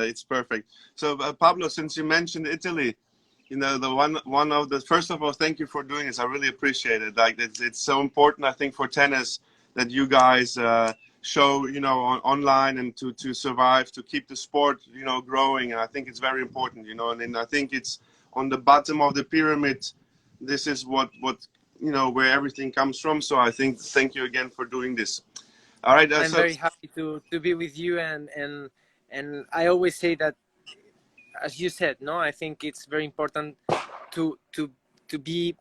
it's perfect. So Pablo, since you mentioned Italy, you know, the one of the first of all, thank you for doing this. I really appreciate it. Like it's so important, I think, for tennis that you guys show, you know, online and to survive, to keep the sport, you know, growing. And I think it's very important, you know. And I think it's on the bottom of the pyramid. This is what you know, where everything comes from. So I think thank you again for doing this. All right. I'm very happy to be with you, and I always say that, as you said, no, I think it's very important to be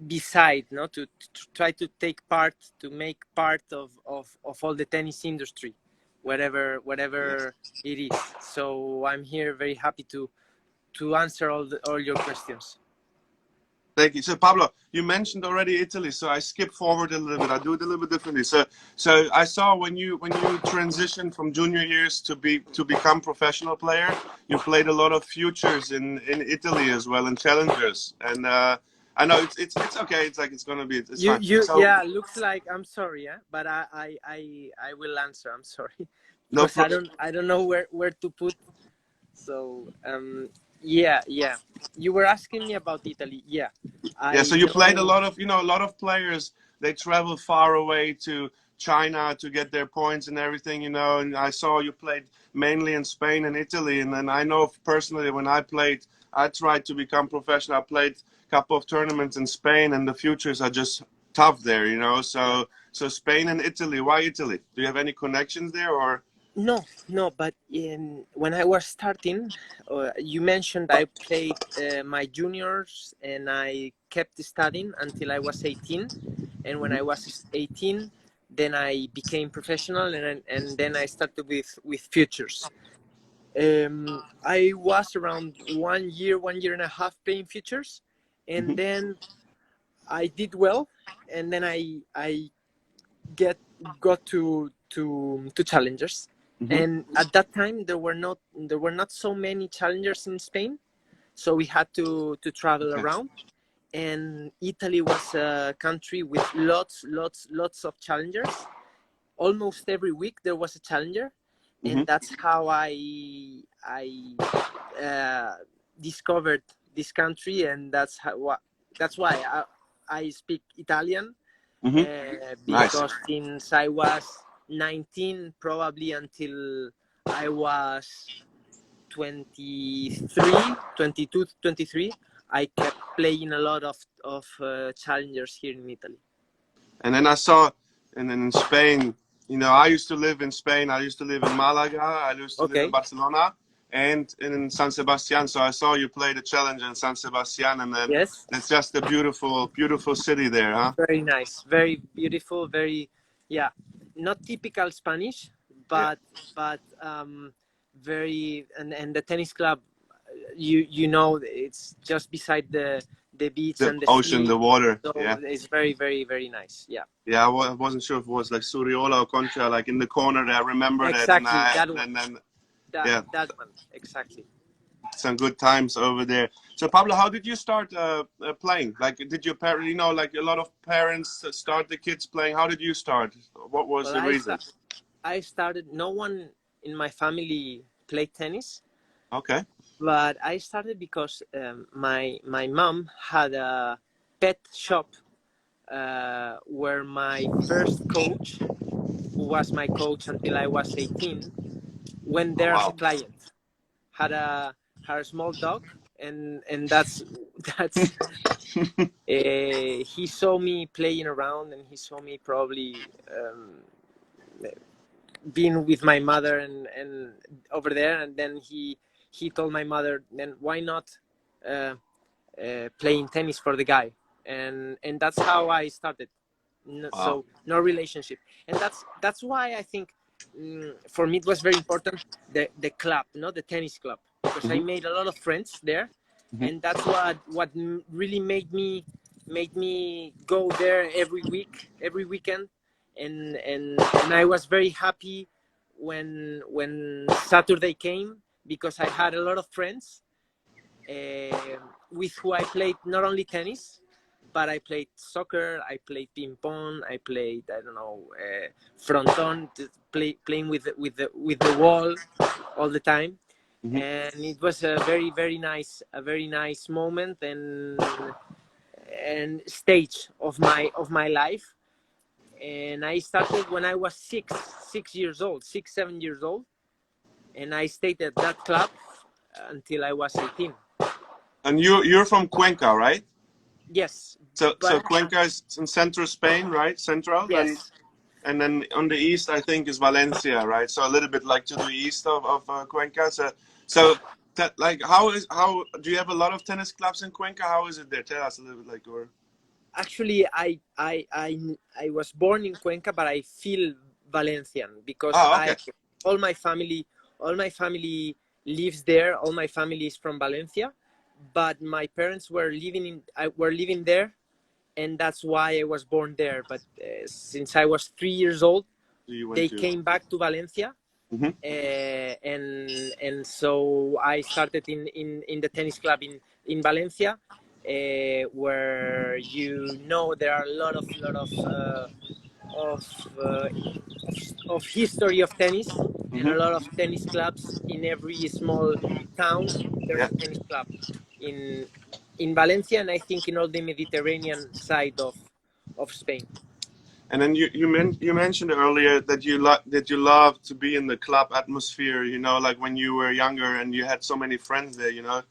beside, no, to try to take part, to make part of all the tennis industry, whatever it is. So I'm here very happy to answer all your questions. Thank you. So Pablo, you mentioned already Italy, so I skip forward a little bit. I do it a little bit differently. So I saw when you transitioned from junior years to become professional player, you played a lot of futures in Italy as well, and challengers. And I know it's okay. It's like it's gonna be. It's fine. So, yeah, looks like, I'm sorry, yeah, but I will answer. I'm sorry, no because I don't know where to put. So yeah. You were asking me about Italy. Yeah. Yeah, so you played a lot of, you know, a lot of players, they travel far away to China to get their points and everything, you know, and I saw you played mainly in Spain and Italy. And then I know personally when I played, I tried to become professional. I played a couple of tournaments in Spain, and the futures are just tough there, you know. So Spain and Italy, why Italy? Do you have any connections there or? No, but when I was starting, you mentioned I played my juniors, and I kept studying until I was 18. And when I was 18, then I became professional, and then I started with futures. I was around 1 and a half playing futures, and then I did well, and then I got to challengers. And at that time there were not so many challengers in Spain, so we had to travel around. And Italy was a country with lots of challengers. Almost every week there was a challenger, and that's how I discovered this country, and that's why I speak Italian. Because since I was 19, probably until I was 22, 23, I kept playing a lot of challengers here in Italy. And then I saw, and then in Spain, you know, I used to live in Spain. I used to live in Malaga. I used to live in Barcelona and in San Sebastian. So I saw you play the challenge in San Sebastian, and then it's just a beautiful, beautiful city there, huh? Very nice, very beautiful, very, not typical Spanish, but very, and the tennis club, you know, it's just beside the beach and the ocean, sea, the water. so it's very, very, very nice. Yeah. Yeah, I wasn't sure if it was like Suriola or Concha, like in the corner there. I remember exactly, that. That one, exactly. Some good times over there. So Pablo, how did you start playing? Like, did your parents, you know, like a lot of parents start the kids playing? How did you start? What was the reason? I started. No one in my family played tennis. Okay. But I started because my mom had a pet shop where my first coach, who was my coach until I was 18, went there as a client. Had a small dog, and that's he saw me playing around, and he saw me probably being with my mother and over there, and then he told my mother, then why not playing tennis for the guy, and that's how I started. So no relationship, and that's why I think for me it was very important, the club, not the tennis club, because I made a lot of friends there, and that's what really made me go there every weekend, and I was very happy when Saturday came, because I had a lot of friends with who I played not only tennis, but I played soccer, I played ping pong, I played, I don't know, fronton, playing with the wall all the time. and it was a very nice moment and stage of my life. And I started when I was 7 years old, and I stayed at that club until I was 18. And you're from Cuenca, right? Yes, So but Cuenca is in central Spain, right? Central, yes, and then on the east, I think, is Valencia, right? So a little bit like to the east of Cuenca. So that, like, how do you have a lot of tennis clubs in Cuenca? How is it there? Tell us a little bit, like, or actually I was born in Cuenca, but I feel Valencian because oh, I okay, all my family all my family lives there. All my family is from Valencia, but my parents were living there, and that's why I was born there. But since I was 3 years old, so you went they to. came back to Valencia, Hmm. and so I started in the tennis club in Valencia, where there are a of, uh, of history of tennis, and Hmm. a lot of tennis clubs in every small town. There's Yeah. a tennis club in in Valencia, and I think in all the Mediterranean side of Spain. And then you mentioned earlier that you love to be in the club atmosphere. You know, like when you were younger and you had so many friends there. You know,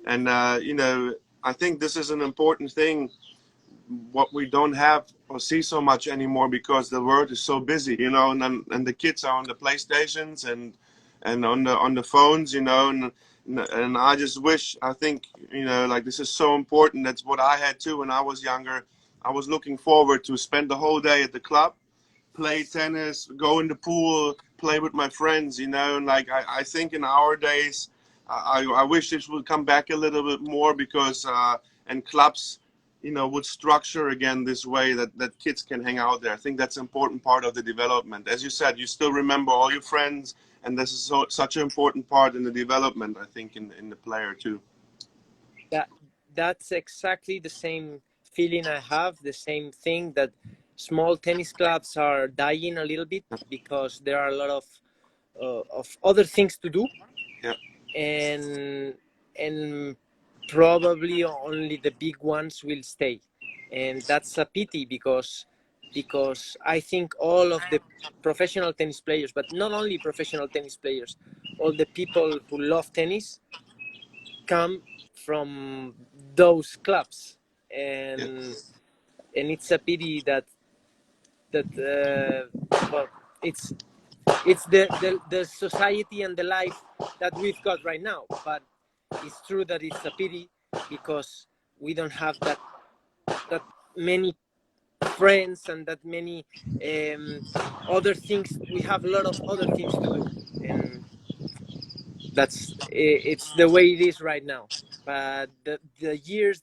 and I think this is an important thing what we don't have or see so much anymore because the world is so busy, you know, and the kids are on the PlayStations and on the phones, you know, and I just wish, I think, you know, like this is so important. That's what I had too when I was younger. I was looking forward to spend the whole day at the club, play tennis, go in the pool, play with my friends, you know, and like I think in our days, I wish this would come back a little bit more because and clubs, you know, would structure again this way that kids can hang out there. I think that's an important part of the development. As you said, you still remember all your friends, and this is such an important part in the development, I think, in the player too. that that's exactly the same feeling I have. The same thing, that small tennis clubs are dying a little bit because there are a lot of other things to do, Yeah. and and probably only the big ones will stay, and that's a pity because I think all of the professional tennis players, but not only professional tennis players, all the people who love tennis come from those clubs, Yeah. and it's a pity that well, it's the society and the life that we've got right now. But it's true that it's a pity because we don't have that many friends and that many um, other things. We have a lot of other things to do, and it's the way it is right now. But the years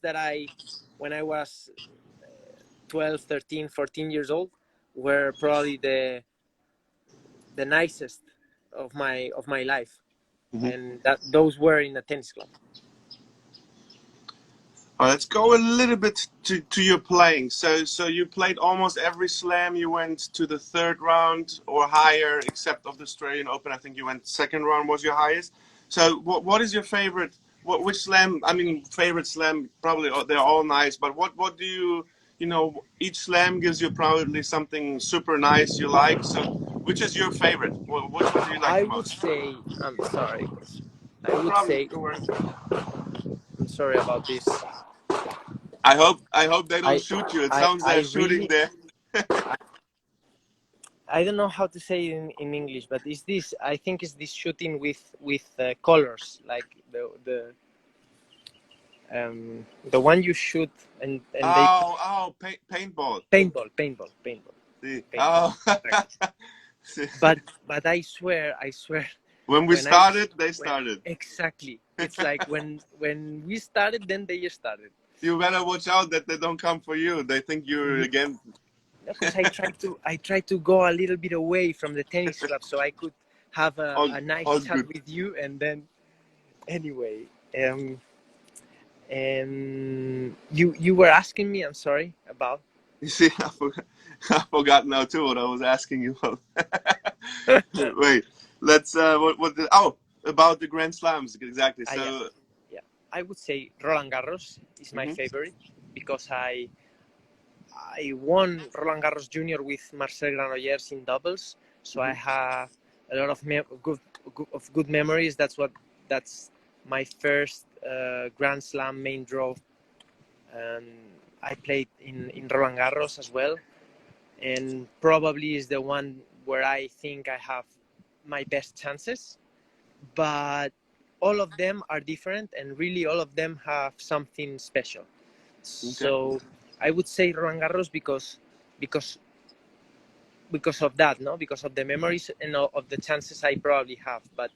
when I was 12, 13, 14 years old were probably the nicest of my life, Hmm. and that those were in a tennis club. Let's go a little bit to your playing. So you played almost every slam. You went to the third round or higher, except of the Australian Open. I think you went second round was your highest. So what is your favorite? Which slam? I mean, favorite slam? Probably they're all nice, but what do you know? Each slam gives you probably something super nice you like. So which is your favorite? Which one do you like I the would most? say, I'm sorry, I No would problem. say, Don't worry. I'm sorry about this. I hope they don't I shoot you. It I sounds I they're shooting really there. I, I don't know how to say it in English, but is this? I think it's this shooting with colors, like the one you shoot and they Paintball. paintball. See. Paintball. Oh. Correct. See. But I swear, When we when I started, they when started. exactly, it's like when we started, then they started. You better watch out that they don't come for you. They think you're again. Because I tried to go a little bit away from the tennis club so I could have all, a nice all chat good. with you, and then anyway, you were asking me, I'm sorry, about. You see, I forgot now too what I was asking you about. Wait, let's. What did? Oh, about the Grand Slams, exactly. So, yeah. I would say Roland Garros is my favorite because I won Roland Garros Junior with Marcel Granollers in doubles, so I have a lot of good memories. That's my first Grand Slam main draw. I played in Roland Garros as well, and probably is the one where I think I have my best chances. But all of them are different, and really all of them have something special. So I would say Roland Garros because of that, no, because of the memories and of the chances I probably have. But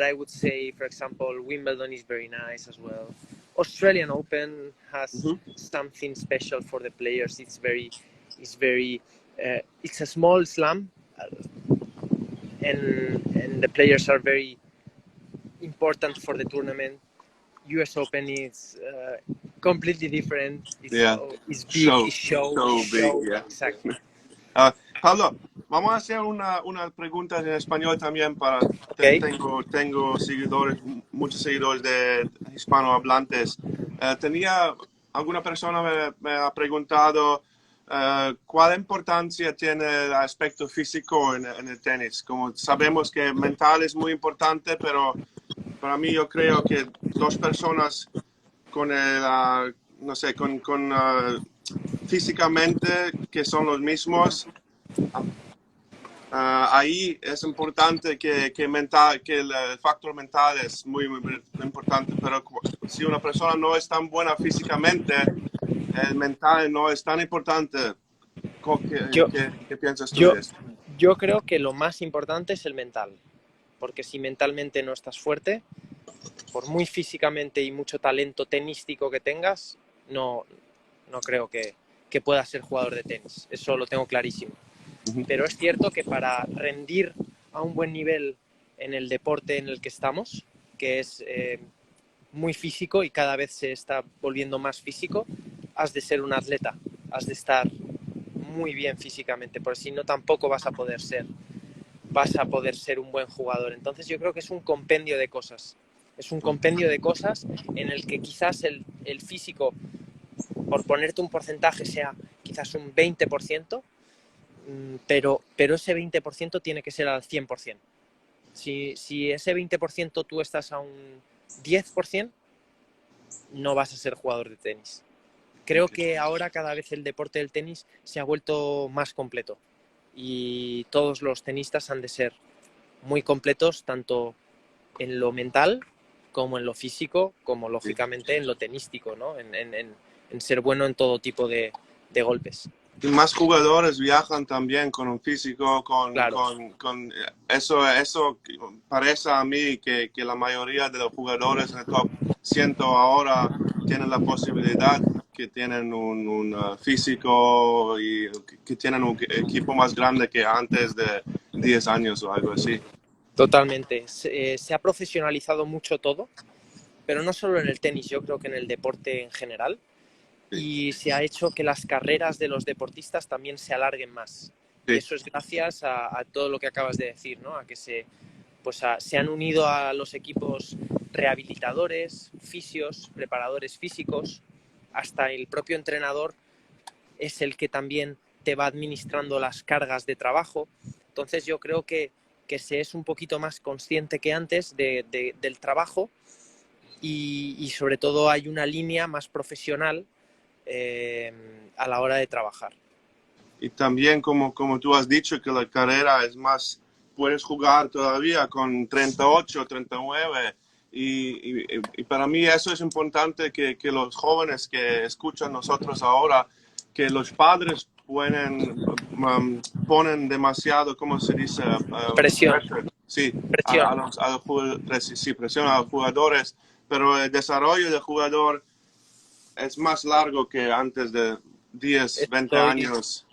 I would say, for example, Wimbledon is very nice as well. Australian Open has something special for the players. It's a small slam, and the players are very important for the tournament. US Open is completely different. It's big, it's show. Yeah. Exactly. Pablo, vamos a hacer una pregunta en español también para Okay. tengo seguidores, muchos seguidores de hispanohablantes. Alguna persona me ha preguntado ¿cuál importancia tiene el aspecto físico en el tenis? Como sabemos que mental es muy importante, pero para mí yo creo que dos personas con no sé, físicamente que son los mismos, ahí es importante que el factor mental es muy, muy importante, pero si una persona no es tan buena físicamente, el mental no es tan importante. ¿Qué piensas tú de esto? Yo creo que lo más importante es el mental, porque si mentalmente no estás fuerte, por muy físicamente y mucho talento tenístico que tengas, no creo que puedas ser jugador de tenis. Eso lo tengo clarísimo. Pero es cierto que para rendir a un buen nivel en el deporte en el que estamos, que es muy físico y cada vez se está volviendo más físico, has de ser un atleta, has de estar muy bien físicamente, porque si no tampoco vas a poder ser un buen jugador. Entonces yo creo que es un compendio de cosas. Es un compendio de cosas en el que quizás el físico, por ponerte un porcentaje, sea quizás un 20%, pero ese 20% tiene que ser al 100%. Si ese 20% tú estás a un 10%, no vas a ser jugador de tenis. Creo que ahora cada vez el deporte del tenis se ha vuelto más completo y todos los tenistas han de ser muy completos, tanto en lo mental como en lo físico, como lógicamente en lo tenístico, ¿no? En ser bueno en todo tipo de golpes. Y más jugadores viajan también con un físico, Claro. con eso parece a mí que la mayoría de los jugadores en el top 100 ahora tienen la posibilidad que tienen un físico y que tienen un equipo más grande que antes de 10 años o algo así. Totalmente. Se ha profesionalizado mucho todo, pero no solo en el tenis, yo creo que en el deporte en general. Y se ha hecho que las carreras de los deportistas también se alarguen más. Y eso es gracias a todo lo que acabas de decir, ¿no? A que se han unido a los equipos rehabilitadores, fisios, preparadores físicos, hasta el propio entrenador es el que también te va administrando las cargas de trabajo. Entonces yo creo que se es un poquito más consciente que antes del trabajo y sobre todo hay una línea más profesional a la hora de trabajar. Y también como tú has dicho que la carrera es más, puedes jugar todavía con 38, 39 y para mí eso es importante que los jóvenes que escuchan nosotros ahora, que los padres ponen demasiado, ¿cómo se dice? Presión. Sí, presión. Presión a los jugadores, pero el desarrollo del jugador es más largo que antes de 10, 20 años.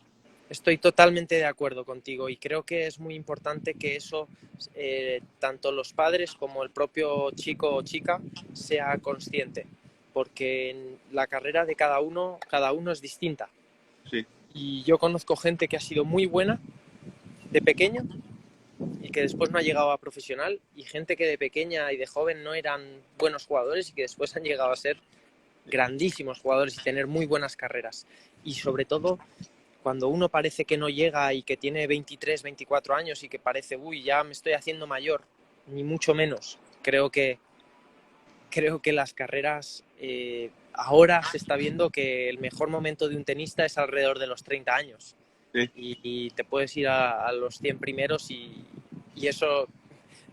Estoy totalmente de acuerdo contigo y creo que es muy importante que eso, tanto los padres como el propio chico o chica, sea consciente, porque la carrera de cada uno es distinta. Sí. Y yo conozco gente que ha sido muy buena de pequeño y que después no ha llegado a profesional, y gente que de pequeña y de joven no eran buenos jugadores y que después han llegado a ser grandísimos jugadores y tener muy buenas carreras. Y sobre todo, cuando uno parece que no llega y que tiene 23, 24 años y que parece, uy, ya me estoy haciendo mayor, ni mucho menos. Creo que las carreras, ahora se está viendo que el mejor momento de un tenista es alrededor de los 30 años. Sí. Y te puedes ir a los 100 primeros y eso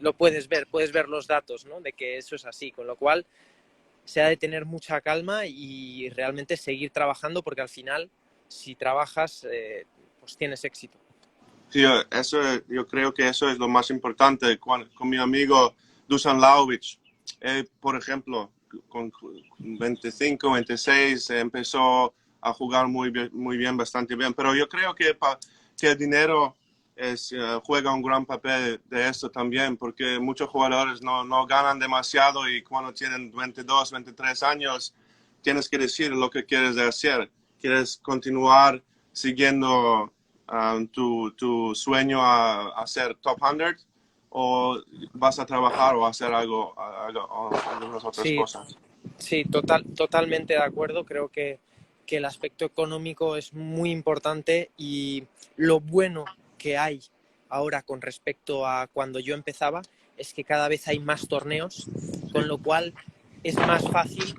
lo puedes ver los datos, ¿no? De que eso es así, con lo cual se ha de tener mucha calma y realmente seguir trabajando, porque al final, si trabajas, pues tienes éxito. Sí, yo creo que eso es lo más importante. Con mi amigo Dusan Lajovic, por ejemplo, con 25, 26, empezó a jugar muy bien, bastante bien. Pero yo creo que el dinero juega un gran papel de esto también, porque muchos jugadores no ganan demasiado y cuando tienen 22, 23 años, tienes que decir lo que quieres hacer. ¿Quieres continuar siguiendo tu sueño a ser top 100 o vas a trabajar o hacer algunas otras cosas? Sí, totalmente de acuerdo. Creo que el aspecto económico es muy importante, y lo bueno que hay ahora con respecto a cuando yo empezaba es que cada vez hay más torneos, con lo cual es más fácil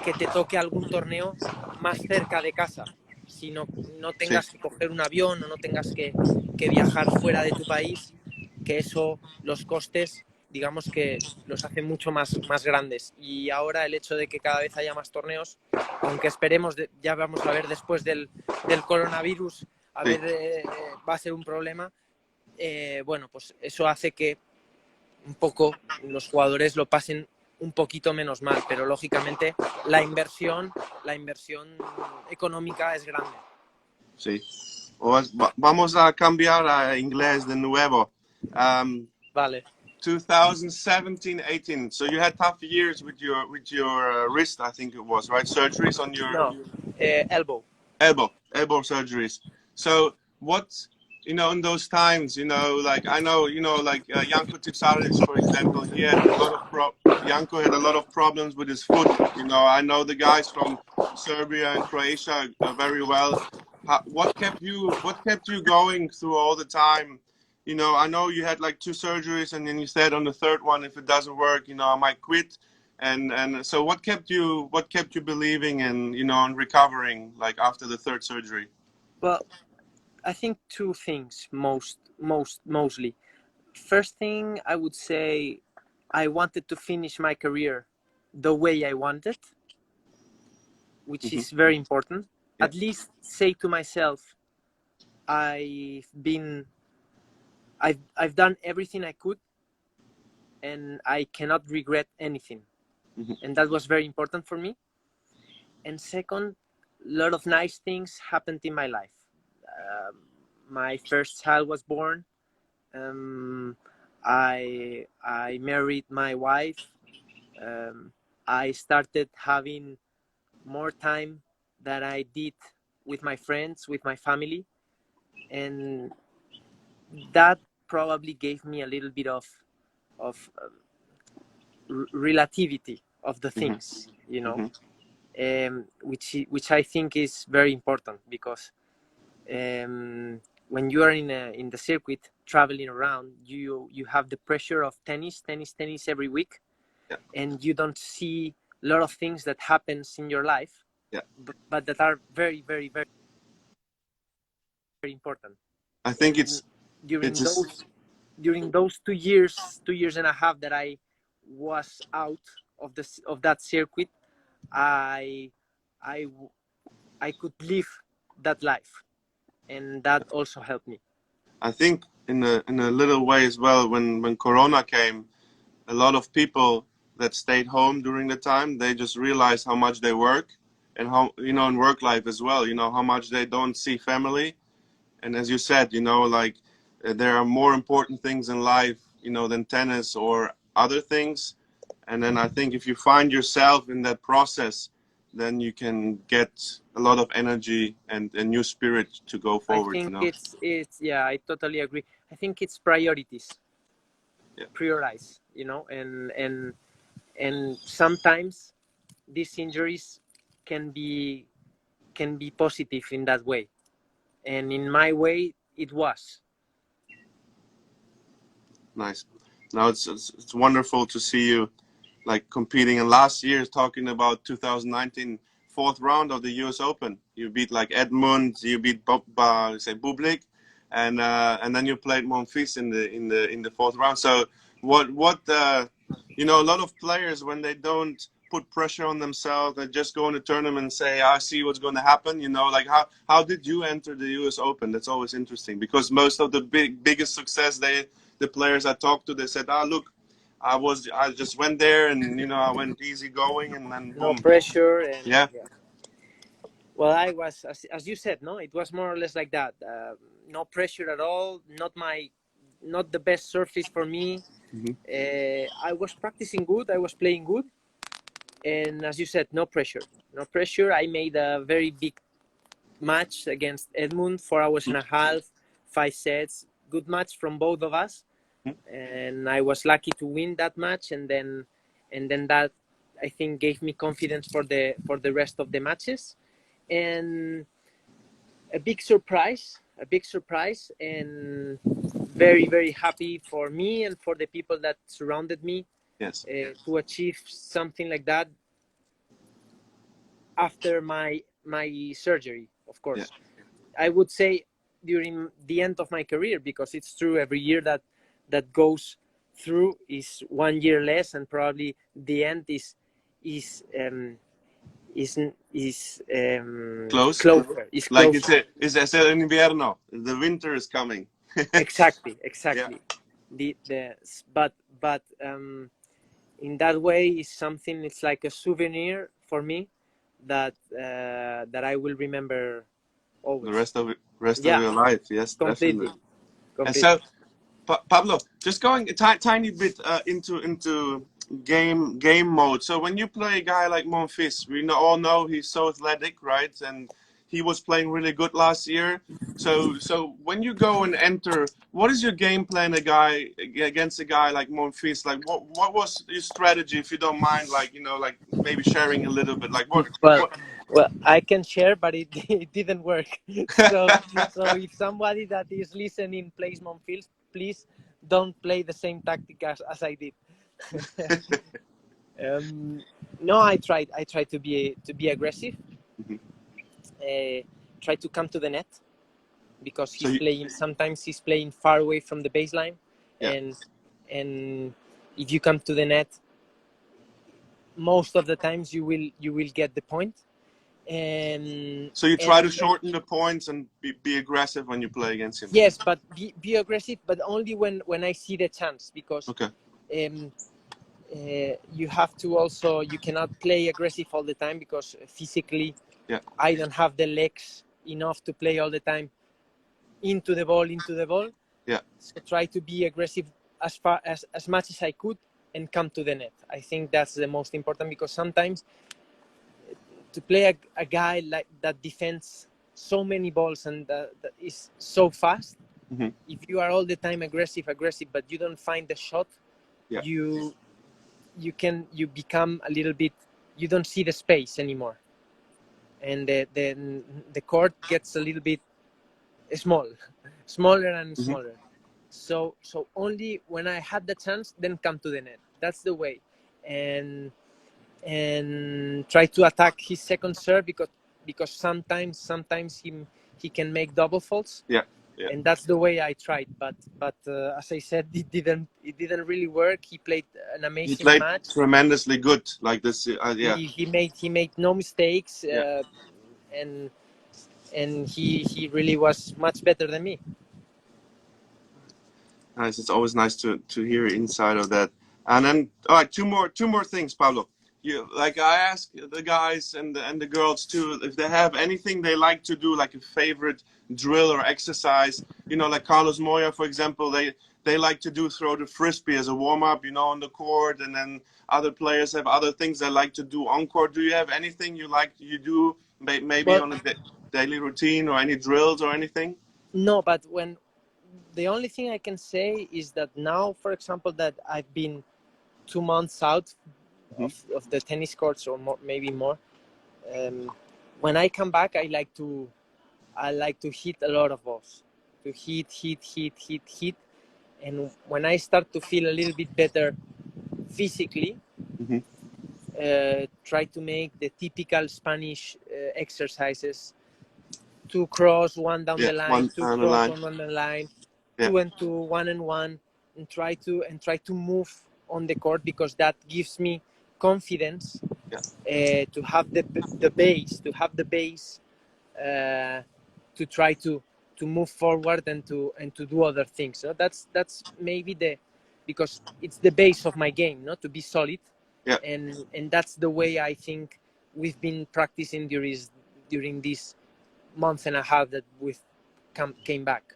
que te toque algún torneo más cerca de casa. Si no tengas que coger un avión o no tengas que viajar fuera de tu país, que eso, los costes, digamos que los hace mucho más grandes. Y ahora el hecho de que cada vez haya más torneos, aunque esperemos, ya vamos a ver después del coronavirus, a ver, va a ser un problema, bueno, pues eso hace que un poco los jugadores lo pasen un poquito menos mal, pero lógicamente la inversión económica es grande. Sí. Vamos a cambiar a inglés de nuevo. Vale. 2017-18. So you had tough years with your wrist, I think it was, right? Surgeries on your elbow surgeries. So what, in those times, like I know, like Janko Tipsarevic, for example, he had a lot of Janko had a lot of problems with his foot. I know the guys from Serbia and Croatia very well. What kept you going through all the time? I know you had like 2 surgeries, and then you said on the third one, if it doesn't work, I might quit. And so what kept you believing and and recovering like after the third surgery? Well, I think 2 things mostly. First thing, I would say I wanted to finish my career the way I wanted, which is very important. Yeah. At least say to myself, I've done everything I could, and I cannot regret anything. And that was very important for me. And second, a lot of nice things happened in my life. My first child was born. I married my wife. I started having more time than I did with my friends, with my family. And that probably gave me a little bit of relativity of the things, which I think is very important, because when you are in the circuit traveling around, you have the pressure of tennis every week, and you don't see a lot of things that happens in your life, but that are very, very, very, very important. I think it's during those 2 years and a half that I was out of that circuit, I could live that life, and that also helped me. I think in a little way as well, when Corona came, a lot of people that stayed home during the time, they just realized how much they work, and how, in work life as well, how much they don't see family. And as you said, like there are more important things in life, than tennis or other things. And then I think if you find yourself in that process, then you can get a lot of energy and a new spirit to go forward. I think it's I totally agree. I think it's priorities. prioritize, and sometimes these injuries can be positive in that way, and in my way it was. Nice. Now it's wonderful to see you like competing. And last year, talking about 2019 fourth round of the US Open, you beat like Edmund, you beat Bublik, and then you played Monfils in the fourth round. So what a lot of players, when they don't put pressure on themselves, they just go in the tournament and say, I see what's going to happen. Like how did you enter the US Open? That's always interesting, because most of the biggest success, the players I talked to, they said, look, I just went there and I went easy going, and then No boom. pressure. And yeah. Well, I was, as you said, no, it was more or less like that. No pressure at all. Not the best surface for me. I was practicing good. I was playing good, and as you said, no pressure. No pressure. I made a very big match against Edmund, 4 hours and a half, 5 sets. Good match from both of us, and I was lucky to win that match. And then that, I think, gave me confidence for the rest of the matches. And a big surprise, and very, very happy for me and for the people that surrounded me. Yes. To achieve something like that after my surgery, of course. Yeah. I would say during the end of my career, because it's true, every year that goes through is 1 year less, and probably the end is close. Closer. Is like closer. It's el invierno. The winter is coming. Exactly. Yeah. But in that way, is something. It's like a souvenir for me that I will remember always. The rest of your life. Yes, completely. Definitely. And so, Pablo, just going a tiny bit into game mode. So when you play a guy like Monfils, we all know he's so athletic, right? And he was playing really good last year. So when you go and enter, what is your game plan against a guy like Monfils? Like what was your strategy, if you don't mind, like maybe sharing a little bit, like what? Well, I can share, but it didn't work. So if somebody that is listening plays Monfils, please don't play the same tactic as I did. No, I tried to be aggressive. Try to come to the net, because sometimes he's playing far away from the baseline. And if you come to the net, most of the times you will get the point. And so you try to shorten the points and be aggressive when you play against him. Yes, but be aggressive, but only when I see the chance, because you have to also, you cannot play aggressive all the time, because physically I don't have the legs enough to play all the time into the ball. So try to be aggressive as much as I could and come to the net. I think that's the most important, because sometimes to play a guy like that defends so many balls and that is so fast, if you are all the time aggressive, but you don't find the shot, you become a little bit, you don't see the space anymore, and the court gets a little bit smaller and smaller. So only when I had the chance, then come to the net. That's the way. And try to attack his second serve, because sometimes he can make double faults. And that's the way I tried. But as I said, it didn't really work. He played an amazing match. He played tremendously good, like this. He made no mistakes, and he really was much better than me. Nice. It's always nice to hear inside of that. And then, all right, two more things, Pablo. I ask the guys and the girls too, if they have anything they like to do, like a favorite drill or exercise. Like Carlos Moya, for example, they like to throw the frisbee as a warm up, on the court, and then other players have other things they like to do on court. Do you have anything you do maybe on a daily routine, or any drills or anything? No, but when the only thing I can say is that now, for example, that I've been 2 months out of the tennis courts, or more, maybe more. When I come back, I like to hit a lot of balls, to hit, and when I start to feel a little bit better physically, try to make the typical Spanish exercises: 2 cross, 1 down the line, 2 cross, 1 down the line, 2 and 2, 1 and 1, and try to move on the court, because that gives me confidence to have the base to try to move forward and to do other things. So that's maybe because it's the base of my game, not to be solid. And that's the way I think we've been practicing during this month and a half that we've came back.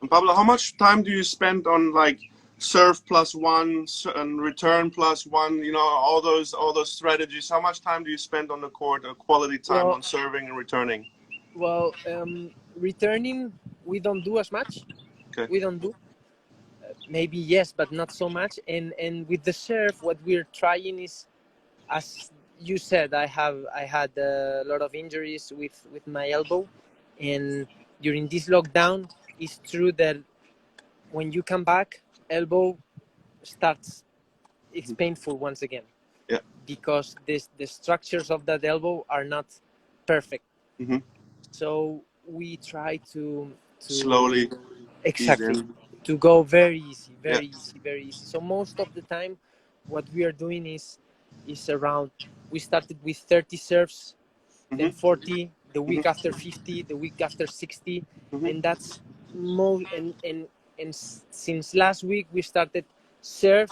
And Pablo, how much time do you spend on like serve +1 and return +1? You know, all those strategies. How much time do you spend on the court? Quality time on serving and returning? Well, returning we don't do as much. Okay. We don't do. Maybe yes, but not so much. And with the serve, what we're trying is, as you said, I had a lot of injuries with my elbow, and during this lockdown, it's true that when you come back, elbow starts. It's painful once again. Yeah. Because the structures of that elbow are not perfect. So we try to slowly, exactly, to go very easy. So most of the time, what we are doing is around. We started with 30 serves, then 40, the week after 50, the week after 60, and that's and since last week we started serve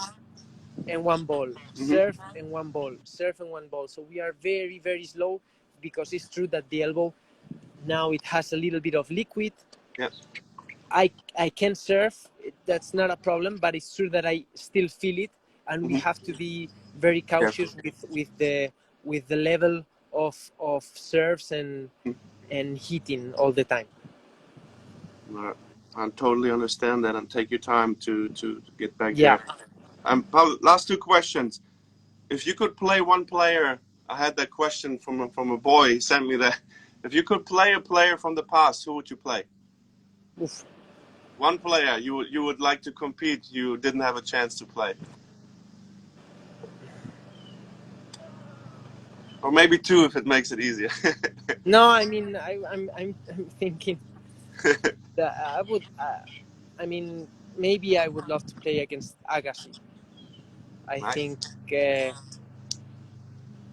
and 1 ball, serve and 1 ball, serve and 1 ball. So we are very, very slow, because it's true that the elbow now it has a little bit of liquid. I can serve, that's not a problem, but it's true that I still feel it, and we have to be very cautious with the level of serves and hitting all the time. I totally understand that, and take your time to get back there. Pablo, last 2 questions. If you could play one player, I had that question from a boy. He sent me that. If you could play a player from the past, who would you play? Oof. One player you would like to compete, you didn't have a chance to play. Or maybe 2 if it makes it easier. No, I mean I'm thinking that I would. I mean, maybe I would love to play against Agassi. I think is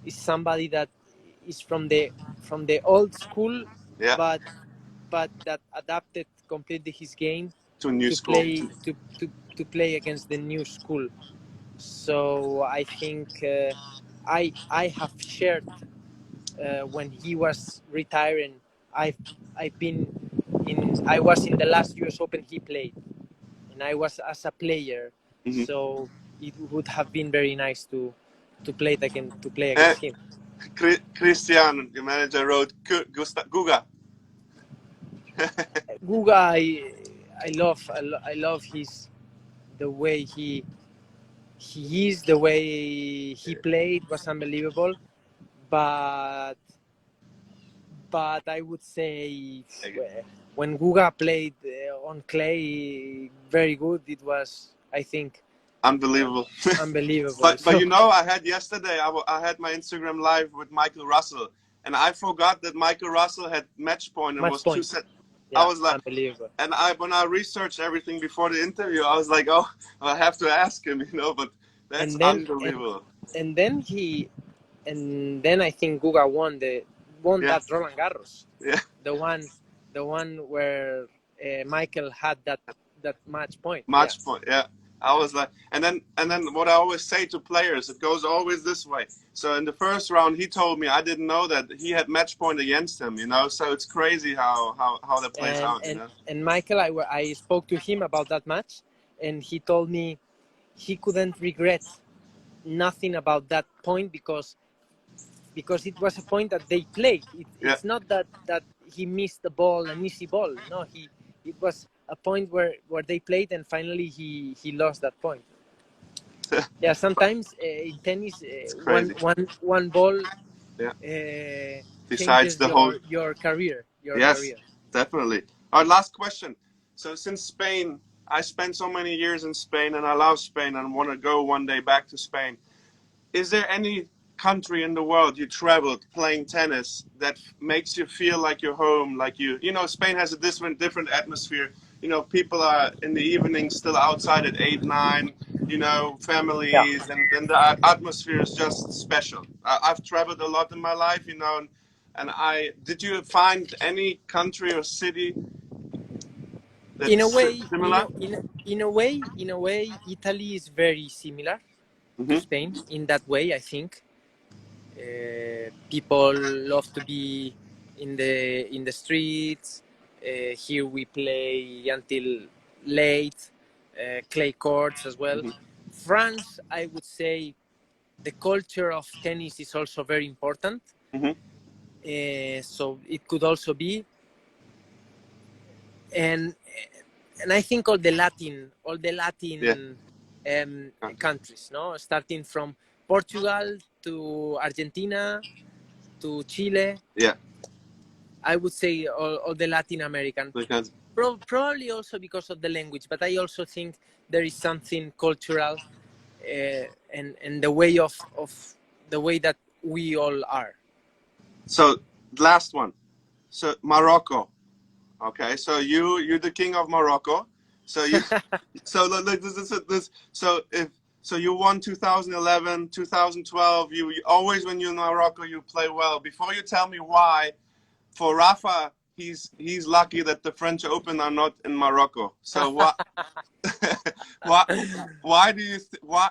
somebody that is from the old school, but that adapted completely his game to new school. To play against the new school. So I think I have shared when he was retiring. I was in the last US Open he played, and I was as a player. So it would have been very nice to play against him. Christian, your manager, wrote Guga. Guga, I love the way he is, the way he played was unbelievable, but I would say when Guga played on clay very good, it was, I think, unbelievable. But you know, I had yesterday, I had my Instagram live with Michael Russell, and I forgot that Michael Russell had match point and was 2 sets. I was like, unbelievable. And when I reached everything before the interview, I was like, oh, I have to ask him, you know, but that's unbelievable. And then I think Guga won that Roland Garros. Yeah. The one where Michael had that match point. Point, yeah. I was like, and then what I always say to players, it goes always this way. So in the first round, he told me, I didn't know that he had match point against him, you know. So it's crazy how that plays out, you know. And Michael, I spoke to him about that match, and he told me he couldn't regret nothing about that point because it was a point that they played. It's not that he missed the ball, an easy ball. No, it was a point where they played, and finally he lost that point. Yeah, sometimes in tennis, It's crazy. one ball Yeah. Besides changes the whole. your career. Yes, definitely. Our last question. So since Spain, I spent so many years in Spain, and I love Spain, and want to go one day back to Spain. Is there any country in the world you traveled playing tennis that makes you feel like you're home, like you know, Spain has a different atmosphere. You know, people are in the evening still outside at 8 9, you know, Yeah. families, and the atmosphere is just special. I've traveled a lot in my life, you know, and I did you find any country or city In a that's way, similar? in a way, Italy is very similar to Hmm. Spain in that way. I think people love to be in the streets. Here we play until late, clay courts as well. Hmm. France, I would say, the culture of tennis is also very important. Hmm. So it could also be, and I think all the Yeah. Latin Countries. countries, no, starting from Portugal to Argentina to Chile. Yeah. I would say all the Latin American, Because probably also because of the language, but I also think there is something cultural and the way that we all are. so last one. So Morocco. Okay, so you're the king of Morocco. So you so look this so if so you won 2011, 2012. You always when you're in Morocco you play well. Before you tell me why, for Rafa he's lucky that the French Open are not in Morocco. So what why why do you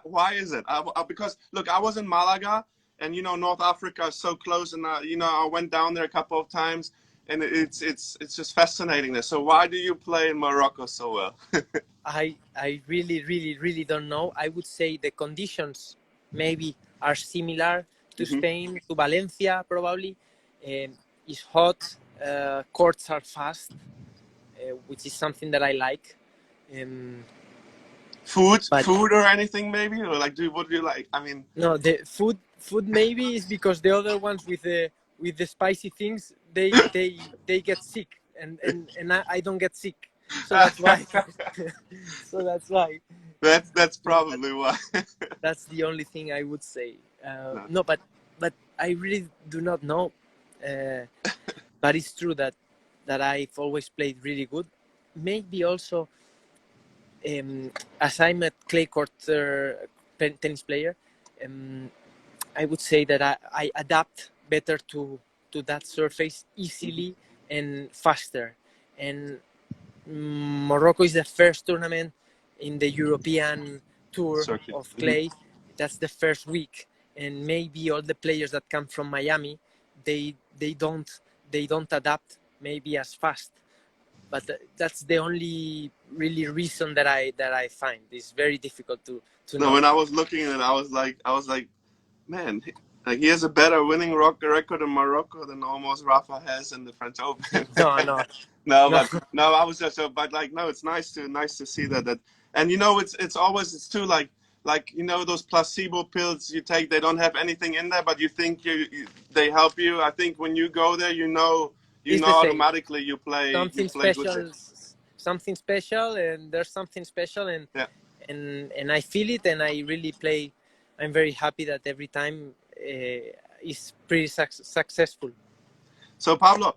why is it? Because look, I was in Malaga, and you know North Africa is so close, and you know I went down there a couple of times, and it's just fascinating there. So why do you play in Morocco so well? I really don't know. I would say the conditions maybe are similar to Hmm. Spain, to Valencia probably. It's hot, courts are fast, which is something that I like. Um, but Food or anything maybe, or like what do you like? I mean, no, the food maybe is because the other ones with the spicy things they get sick, and I don't get sick, so that's why. So that's why. that's So that, probably why. that's the only thing I would say. No. No, but I really do not know. Uh, but it's true that I've always played really good. Maybe also as I'm a clay court tennis player, um, I would say that I adapt better to that surface Hmm. easily and faster. And Morocco is the first tournament in the European tour Circuit. of Hmm. clay. That's the first week, and maybe all the players that come from Miami, they they don't they don't adapt maybe as fast. But that's the only really reason that I find it's very difficult to No, know. when I was looking at it, I was like, man, like he has a better winning rock record in Morocco than almost Rafa has in the French Open. No, no, No, no. but no, I was just so, but like, no, it's nice to see that, and you know, it's always, it's too like, you know, those placebo pills you take, they don't have anything in there, but you think they help you. I think when you go there, you It's know the same. automatically you Something play good there. special, something special, and there's something special, Yeah. and I feel it, and I really play. I'm very happy that every time is pretty successful. So Pablo,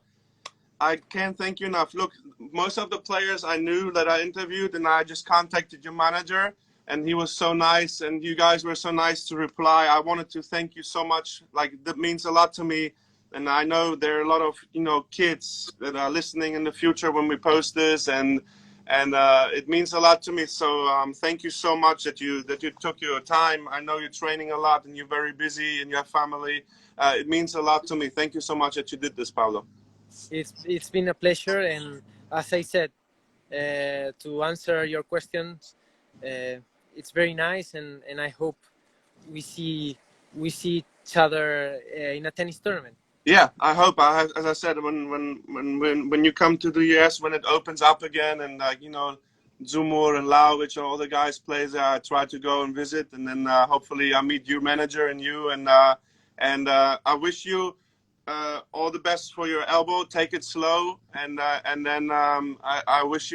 I can't thank you enough. Look, most of the players I knew that I interviewed, and I just contacted your manager, and he was so nice, and you guys were so nice to reply. I wanted to thank you so much. Like that means a lot to me, and I know there are a lot of kids that are listening in the future when we post this, and it means a lot to me. So thank you so much that you took your time. I know you're training a lot, and you're very busy, and you have family. It means a lot to me. Thank you so much that you did this, Pablo. It's been a pleasure, and as I said, to answer your questions, it's very nice, and I hope we see each other in a tennis tournament. Yeah, I hope. As I said, when you come to the US, when it opens up again, and Zumur and Lau, which all the guys plays, I try to go and visit, and then hopefully I meet your manager and you, and I wish you all the best for your elbow. Take it slow, and then I wish you